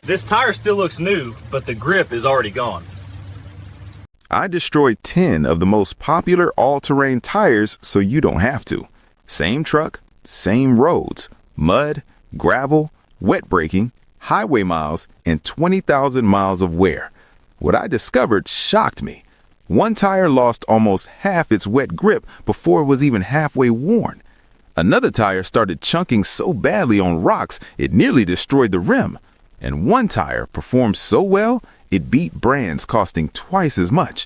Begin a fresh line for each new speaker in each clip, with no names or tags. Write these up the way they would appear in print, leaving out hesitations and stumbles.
This tire still looks new, but the grip is already gone.
I destroyed 10 of the most popular all-terrain tires so you don't have to. Same truck, same roads, mud, gravel, wet braking, highway miles, and 20,000 miles of wear. What I discovered shocked me. One tire lost almost half its wet grip before it was even halfway worn. Another tire started chunking so badly on rocks it nearly destroyed the rim. And one tire performed so well it beat brands costing twice as much.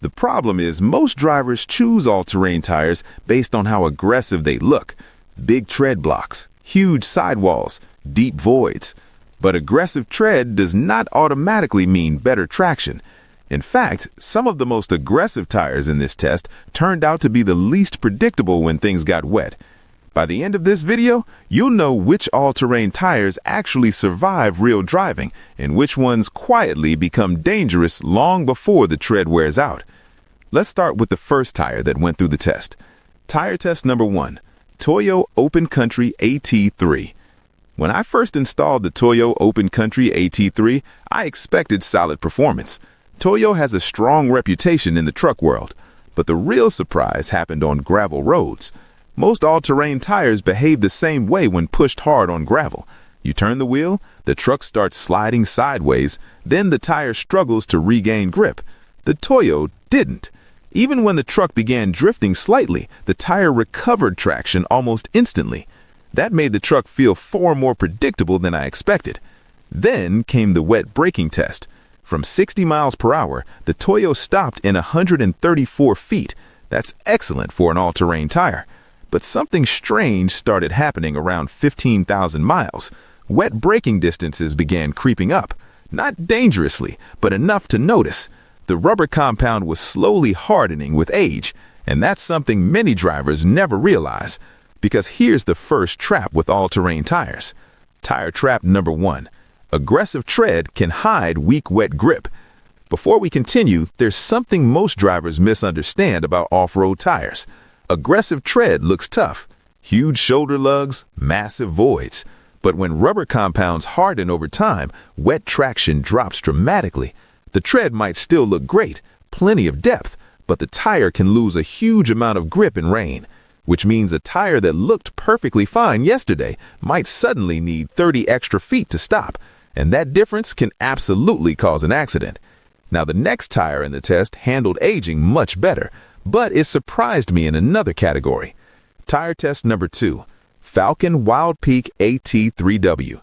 The problem is most drivers choose all-terrain tires based on how aggressive they look. Big tread blocks, huge sidewalls, deep voids. But aggressive tread does not automatically mean better traction. In fact, some of the most aggressive tires in this test turned out to be the least predictable when things got wet. By the end of this video, you'll know which all-terrain tires actually survive real driving and which ones quietly become dangerous long before the tread wears out. Let's start with the first tire that went through the test. Tire test number 1, Toyo Open Country AT3. When I first installed the Toyo Open Country AT3, I expected solid performance. Toyo has a strong reputation in the truck world, but the real surprise happened on gravel roads. Most all-terrain tires behave the same way when pushed hard on gravel. You turn the wheel, the truck starts sliding sideways, then the tire struggles to regain grip. The Toyo didn't. Even when the truck began drifting slightly, the tire recovered traction almost instantly. That made the truck feel far more predictable than I expected. Then came the wet braking test. From 60 miles per hour, the Toyo stopped in 134 feet. That's excellent for an all-terrain tire. But something strange started happening around 15,000 miles. Wet braking distances began creeping up. Not dangerously, but enough to notice. The rubber compound was slowly hardening with age, and that's something many drivers never realize. Because here's the first trap with all-terrain tires. Tire trap number 1. Aggressive tread can hide weak wet grip. Before we continue, there's something most drivers misunderstand about off-road tires. Aggressive tread looks tough. Huge shoulder lugs, massive voids. But when rubber compounds harden over time, wet traction drops dramatically. The tread might still look great, plenty of depth, but the tire can lose a huge amount of grip in rain, which means a tire that looked perfectly fine yesterday might suddenly need 30 extra feet to stop, and that difference can absolutely cause an accident. Now, the next tire in the test handled aging much better, but it surprised me in another category. Tire test number 2, Falken Wildpeak AT3W.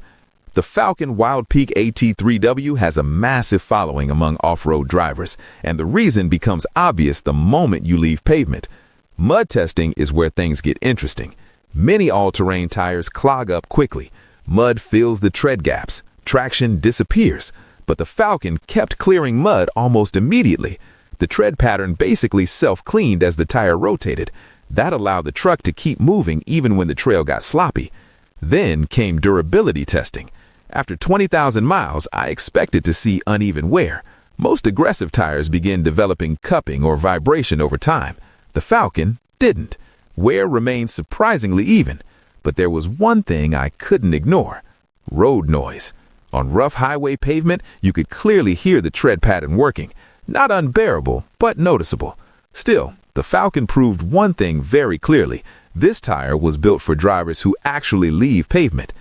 The Falken Wildpeak AT3W has a massive following among off-road drivers, and the reason becomes obvious the moment you leave pavement. Mud testing is where things get interesting. Many all-terrain tires clog up quickly. Mud fills the tread gaps. Traction disappears. But the Falken kept clearing mud almost immediately. The tread pattern basically self-cleaned as the tire rotated. That allowed the truck to keep moving even when the trail got sloppy. Then came durability testing. After 20,000 miles, I expected to see uneven wear. Most aggressive tires begin developing cupping or vibration over time. The Falken didn't. Wear remained surprisingly even. But there was one thing I couldn't ignore: road noise. On rough highway pavement, you could clearly hear the tread pattern working. Not unbearable, but noticeable. Still, the Falken proved one thing very clearly. This tire was built for drivers who actually leave pavement.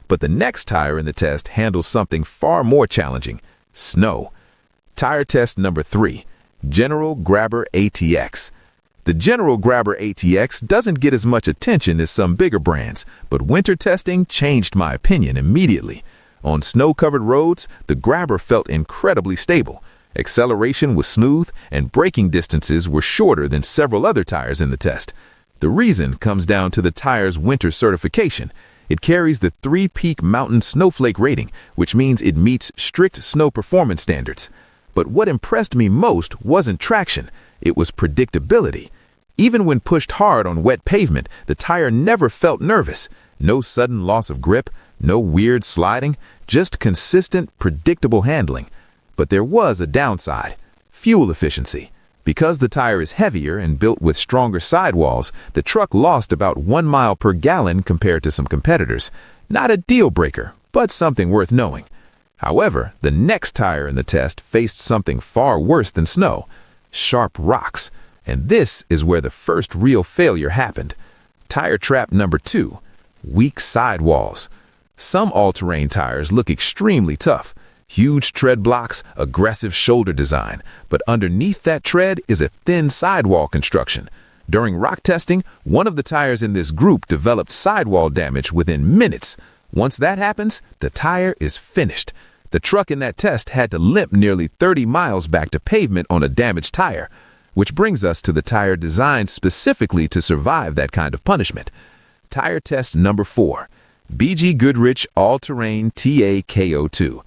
But the next tire in the test handles something far more challenging: snow. Tire test number 3, General Grabber ATX. The General Grabber ATX doesn't get as much attention as some bigger brands, but winter testing changed my opinion immediately. On snow-covered roads, the Grabber felt incredibly stable. Acceleration was smooth, and braking distances were shorter than several other tires in the test. The reason comes down to the tire's winter certification. It carries the 3-Peak Mountain Snowflake rating, which means it meets strict snow performance standards. But what impressed me most wasn't traction, it was predictability. Even when pushed hard on wet pavement, the tire never felt nervous. No sudden loss of grip, no weird sliding, just consistent, predictable handling. But there was a downside: fuel efficiency. Because the tire is heavier and built with stronger sidewalls, the truck lost about 1 mile per gallon compared to some competitors. Not a deal breaker, but something worth knowing. However, the next tire in the test faced something far worse than snow: sharp rocks. And this is where the first real failure happened. Tire trap number 2, weak sidewalls. Some all-terrain tires look extremely tough. Huge tread blocks, aggressive shoulder design, but underneath that tread is a thin sidewall construction. During rock testing, one of the tires in this group developed sidewall damage within minutes. Once that happens, the tire is finished. The truck in that test had to limp nearly 30 miles back to pavement on a damaged tire, which brings us to the tire designed specifically to survive that kind of punishment. Tire test number 4, BFGoodrich All-Terrain TA KO2.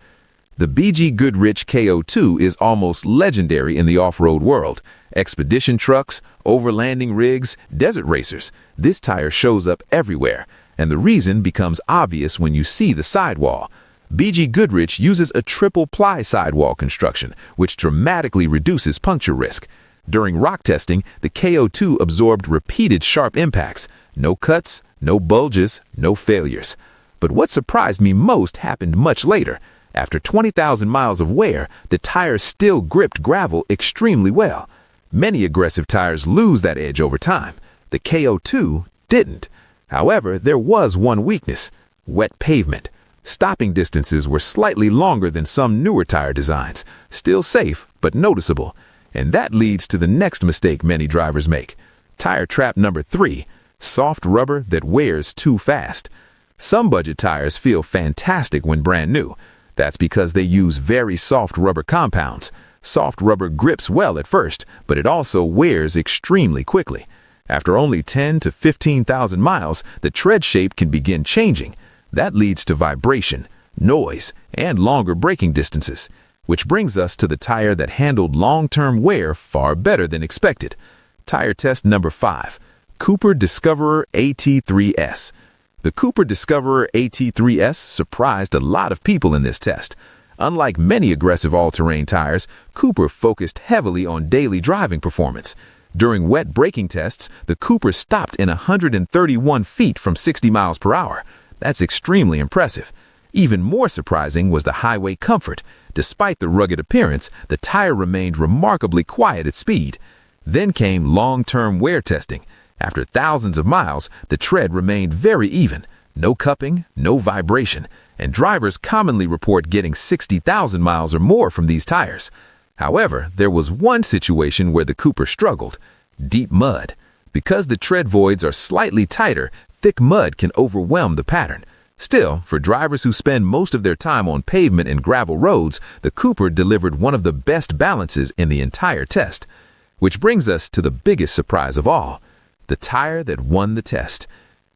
The BFGoodrich KO2 is almost legendary in the off-road world. Expedition trucks, overlanding rigs, desert racers. This tire shows up everywhere, and the reason becomes obvious when you see the sidewall. BFGoodrich uses a triple-ply sidewall construction, which dramatically reduces puncture risk. During rock testing, the KO2 absorbed repeated sharp impacts. No cuts, no bulges, no failures. But what surprised me most happened much later. After 20,000 miles of wear, the tire still gripped gravel extremely well. Many aggressive tires lose that edge over time. The KO2 didn't. However, there was one weakness: wet pavement. Stopping distances were slightly longer than some newer tire designs, still safe but noticeable. And that leads to the next mistake many drivers make. Tire trap number 3, soft rubber that wears too fast. Some budget tires feel fantastic when brand new. That's because they use very soft rubber compounds. Soft rubber grips well at first, but it also wears extremely quickly. After only 10 to 15,000 miles, the tread shape can begin changing. That leads to vibration, noise, and longer braking distances, which brings us to the tire that handled long-term wear far better than expected. Tire test number 5, Cooper Discoverer AT2S. The Cooper Discoverer AT2S surprised a lot of people in this test. Unlike many aggressive all-terrain tires, Cooper focused heavily on daily driving performance. During wet braking tests, the Cooper stopped in 131 feet from 60 miles per hour. That's extremely impressive. Even more surprising was the highway comfort. Despite the rugged appearance, the tire remained remarkably quiet at speed. Then came long-term wear testing. After thousands of miles, the tread remained very even. No cupping, no vibration, and drivers commonly report getting 60,000 miles or more from these tires. However, there was one situation where the Cooper struggled: deep mud. Because the tread voids are slightly tighter, thick mud can overwhelm the pattern. Still, for drivers who spend most of their time on pavement and gravel roads, the Cooper delivered one of the best balances in the entire test. Which brings us to the biggest surprise of all: the tire that won the test.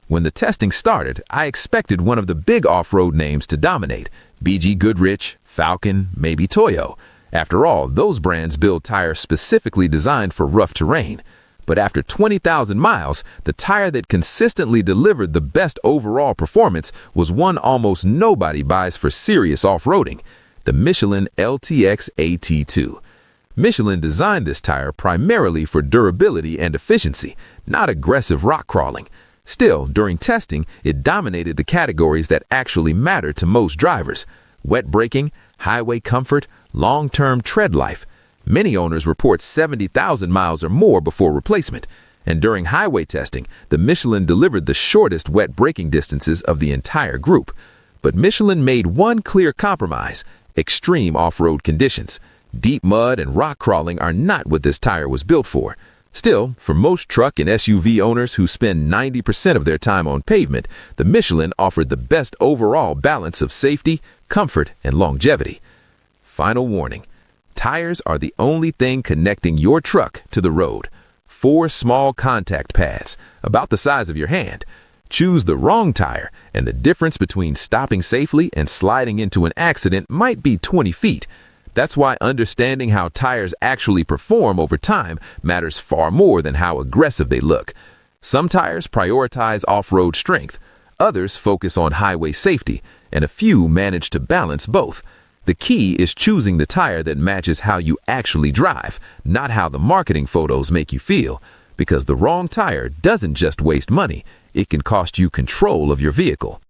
When the testing started, I expected one of the big off-road names to dominate: BFGoodrich, Falken, maybe Toyo. After all, those brands build tires specifically designed for rough terrain. But after 20,000 miles, the tire that consistently delivered the best overall performance was one almost nobody buys for serious off-roading: the Michelin LTX AT2. Michelin designed this tire primarily for durability and efficiency, not aggressive rock crawling. Still, during testing, it dominated the categories that actually matter to most drivers: wet braking, highway comfort, long-term tread life. Many owners report 70,000 miles or more before replacement. And during highway testing, the Michelin delivered the shortest wet braking distances of the entire group. But Michelin made one clear compromise: extreme off-road conditions. Deep mud and rock crawling are not what this tire was built for. Still, for most truck and SUV owners who spend 90% of their time on pavement, the Michelin offered the best overall balance of safety, comfort, and longevity. Final warning: tires are the only thing connecting your truck to the road. 4 small contact pads, about the size of your hand. Choose the wrong tire, and the difference between stopping safely and sliding into an accident might be 20 feet. That's why understanding how tires actually perform over time matters far more than how aggressive they look. Some tires prioritize off-road strength, others focus on highway safety, and a few manage to balance both. The key is choosing the tire that matches how you actually drive, not how the marketing photos make you feel. Because the wrong tire doesn't just waste money, it can cost you control of your vehicle.